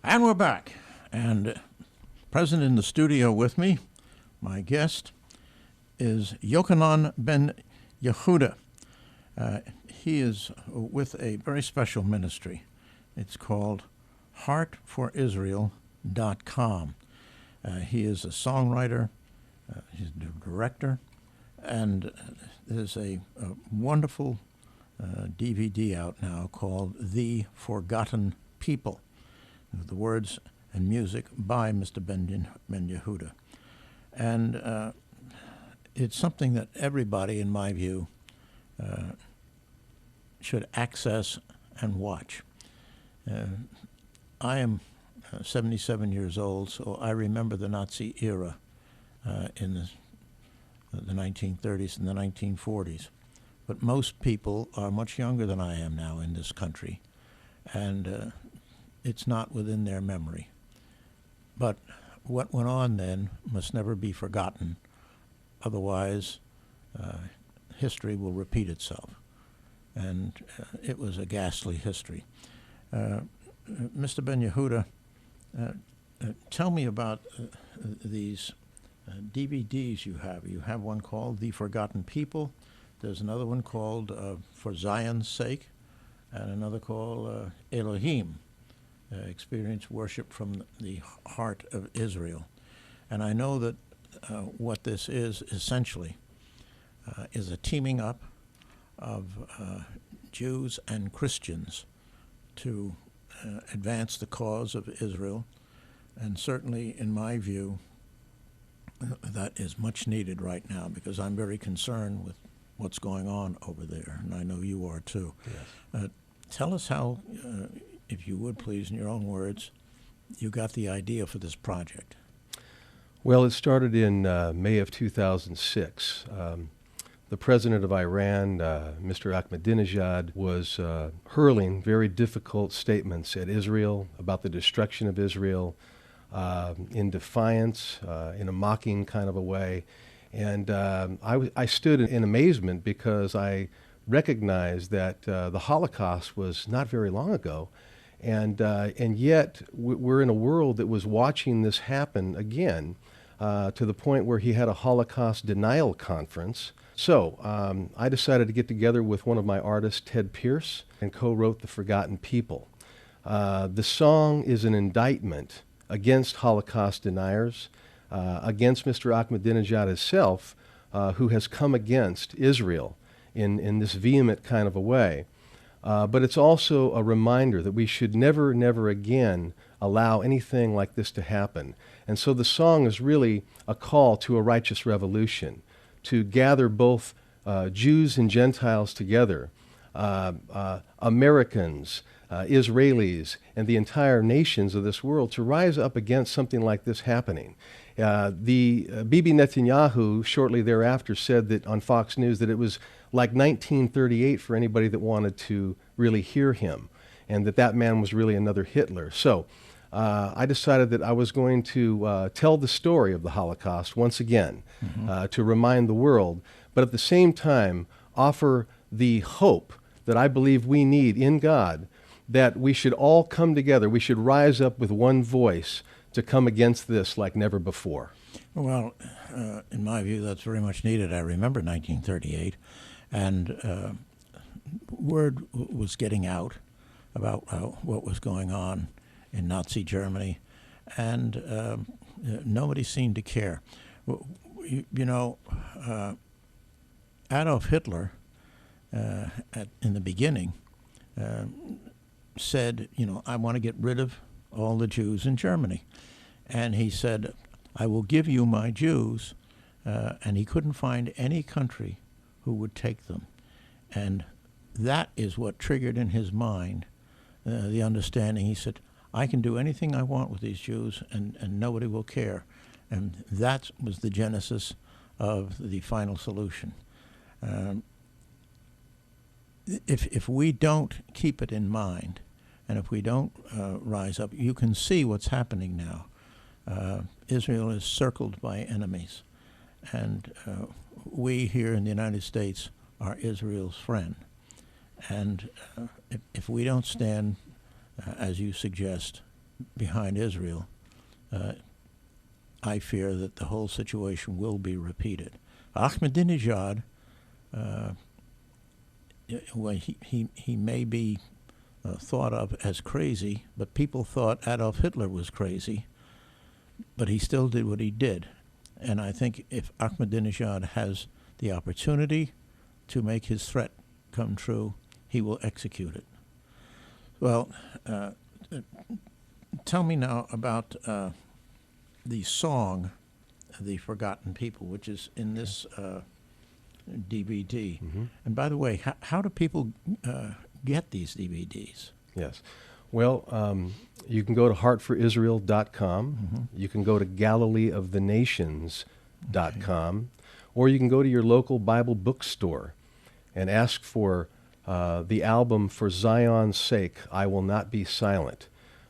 And we're back. And present in the studio with me, my guest, is Yochanan ben Yehuda. He is with a very special ministry. It's called heartforisrael.com. He is a songwriter, he's a director, and there's a wonderful DVD out now called The Forgotten People, the words and music by Mr. Ben Yehuda. And it's something that everybody, in my view, should access and watch. I am 77 years old, so I remember the Nazi era in the 1930s and the 1940s. But most people are much younger than I am now in this country, and it's not within their memory. But what went on then must never be forgotten. Otherwise, history will repeat itself. And it was a ghastly history. Mr. Ben Yehuda, tell me about these DVDs you have. You have one called The Forgotten People. There's another one called For Zion's Sake, and another called Elohim, Experience Worship from the Heart of Israel. And I know that what this is essentially is a teaming up of Jews and Christians to advance the cause of Israel. And certainly, in my view, that is much needed right now, because I'm very concerned with what's going on over there, and I know you are too. Yes. Tell us how, if you would please, in your own words, you got the idea for this project. Well, it started in May of 2006. The president of Iran, Mr. Ahmadinejad, was hurling very difficult statements at Israel about the destruction of Israel in defiance, in a mocking kind of a way. And I stood in amazement, because I recognized that the Holocaust was not very long ago. And yet we're in a world that was watching this happen again, to the point where he had a Holocaust denial conference. So I decided to get together with one of my artists, Ted Pierce, and co-wrote The Forgotten People. The song is an indictment against Holocaust deniers, against Mr. Ahmadinejad himself, who has come against Israel in this vehement kind of a way. But it's also a reminder that we should never, never again allow anything like this to happen. And so the song is really a call to a righteous revolution, to gather both Jews and Gentiles together, Americans, Israelis, and the entire nations of this world, to rise up against something like this happening. Bibi Netanyahu shortly thereafter said that on Fox News that it was like 1938 for anybody that wanted to really hear him, and that man was really another Hitler. So I decided that I was going to tell the story of the Holocaust once again, to remind the world, but at the same time offer the hope that I believe we need in God, that we should all come together, we should rise up with one voice to come against this like never before. Well, in my view, that's very much needed. I remember 1938, and word was getting out about what was going on in Nazi Germany, and nobody seemed to care. Adolf Hitler, in the beginning, said, I want to get rid of all the Jews in Germany. And he said, I will give you my Jews. And he couldn't find any country who would take them. And that is what triggered in his mind the understanding. He said, I can do anything I want with these Jews, and nobody will care. And that was the genesis of the final solution. If we don't keep it in mind, and if we don't rise up, you can see what's happening now. Israel is circled by enemies, and we here in the United States are Israel's friend. And if we don't stand, as you suggest, behind Israel, I fear that the whole situation will be repeated. Ahmadinejad, well, he may be thought of as crazy, but people thought Adolf Hitler was crazy, but he still did what he did. And I think if Ahmadinejad has the opportunity to make his threat come true, he will execute it. Well, tell me now about the song, The Forgotten People, which is in this DVD. Mm-hmm. And by the way, how do people get these DVDs? Yes. Well, you can go to heartforisrael.com. Mm-hmm. You can go to galileeofthenations.com. Or you can go to your local Bible bookstore and ask for the album For Zion's Sake, I Will Not Be Silent,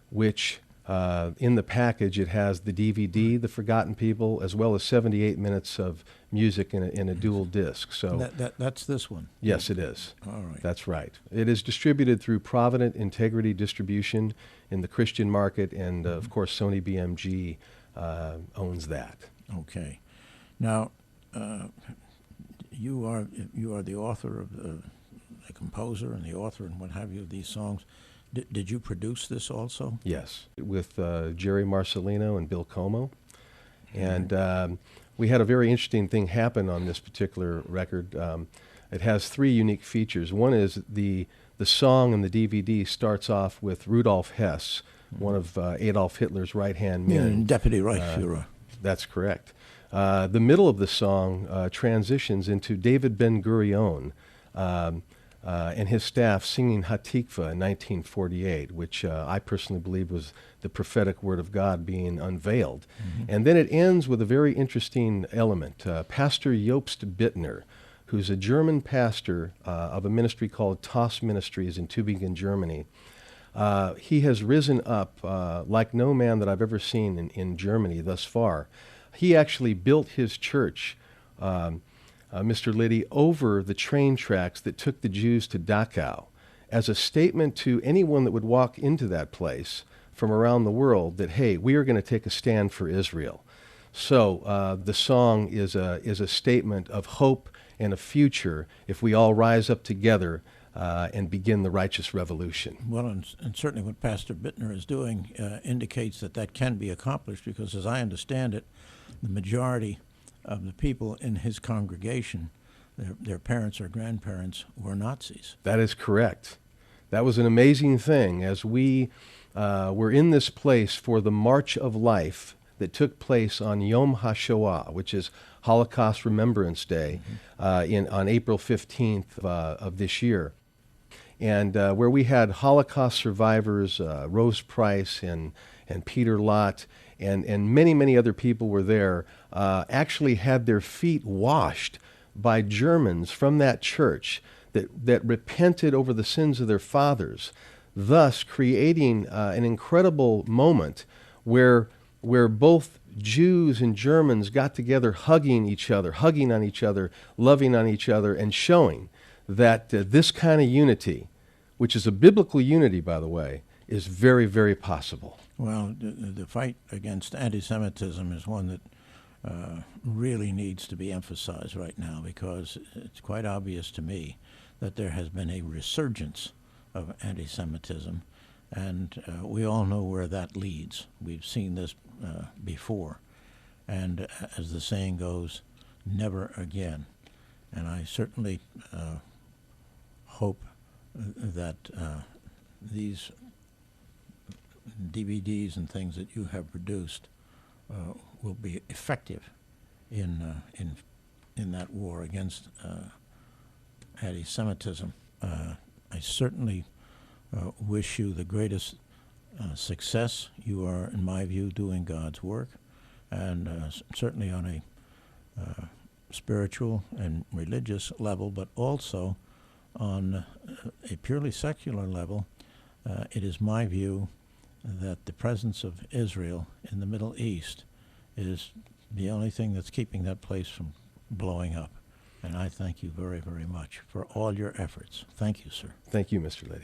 which in the package it has the DVD, The Forgotten People, as well as 78 minutes of music in a dual disc. So that's this one? Yes, it is. All right. That's right. It is distributed through Provident Integrity Distribution in the Christian market, and of course Sony BMG owns that. Okay. Now, you are the author of the composer and the author and what have you of these songs. Did you produce this also? Yes, with Jerry Marcelino and Bill Como. And we had a very interesting thing happen on this particular record. It has three unique features. One is the song in the DVD starts off with Rudolf Hess, one of Adolf Hitler's right-hand men. Deputy Reichsfuhrer. That's correct. The middle of the song transitions into David Ben-Gurion and his staff singing Hatikva in 1948, which I personally believe was the prophetic word of God being unveiled. Mm-hmm. And then it ends with a very interesting element. Pastor Jobst Bittner, who's a German pastor of a ministry called TOS Ministries in Tübingen, Germany, he has risen up like no man that I've ever seen in Germany thus far. He actually built his church, Mr. Liddy, over the train tracks that took the Jews to Dachau, as a statement to anyone that would walk into that place from around the world that, hey, we are going to take a stand for Israel. So the song is a statement of hope and a future if we all rise up together and begin the righteous revolution. Well, and certainly what Pastor Bittner is doing indicates that can be accomplished, because as I understand it, the majority of the people in his congregation, their parents or grandparents, were Nazis. That is correct. That was an amazing thing as we were in this place for the March of Life that took place on Yom HaShoah, which is Holocaust Remembrance Day, on April 15th of this year. And where we had Holocaust survivors, Rose Price and Peter Lott, and many, many other people were there, actually had their feet washed by Germans from that church that repented over the sins of their fathers, thus creating an incredible moment where both Jews and Germans got together hugging on each other, loving on each other, and showing that this kind of unity, which is a biblical unity, by the way, is very, very possible. Well, the fight against anti-Semitism is one that really needs to be emphasized right now, because it's quite obvious to me that there has been a resurgence of anti-Semitism, and we all know where that leads. We've seen this before, and as the saying goes, never again. And I certainly hope that these DVDs and things that you have produced will be effective in that war against anti-Semitism. I certainly wish you the greatest success. You are, in my view, doing God's work, and certainly on a spiritual and religious level, but also on a purely secular level. It is my view that the presence of Israel in the Middle East is the only thing that's keeping that place from blowing up. And I thank you very, very much for all your efforts. Thank you, sir. Thank you, Mr. Liddy.